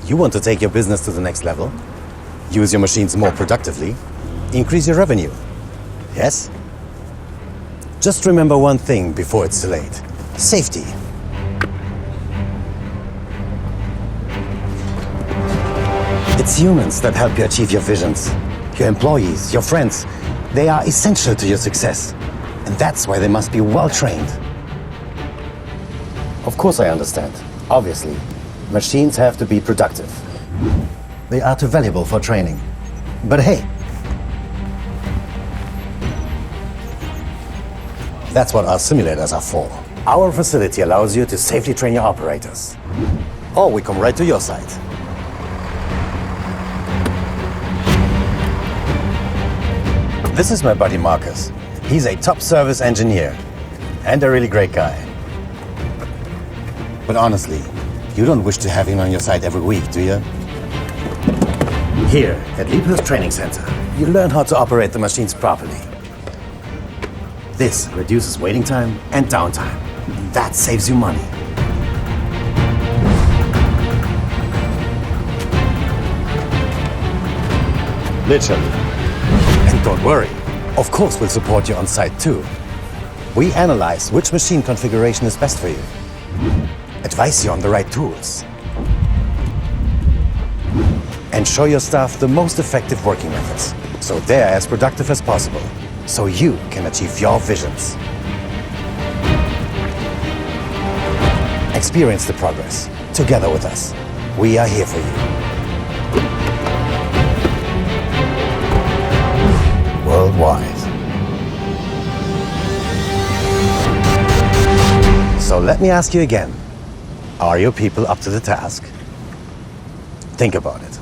You want to take your business to the next level? Use your machines more productively? Increase your revenue? Yes? Just remember one thing before it's too late. Safety. It's humans that help you achieve your visions. Your employees, your friends, they are essential to your success. And that's why they must be well trained. Of course I understand. Obviously, machines have to be productive. They are too valuable for training. But hey, that's what our simulators are for. Our facility allows you to safely train your operators. Or we come right to your site. This is my buddy Marcus. He's a top service engineer and a really great guy. But honestly, you don't wish to have him on your site every week, do you? Here, at Liebherr's training center, you learn how to operate the machines properly. This reduces waiting time and downtime. That saves you money. Literally. And don't worry, of course we'll support you on site too. We analyze which machine configuration is best for you. Advise you on the right tools. And show your staff the most effective working methods, so they're as productive as possible, so you can achieve your visions. Experience the progress together with us. We are here for you. Worldwide. So let me ask you again. Are your people up to the task? Think about it.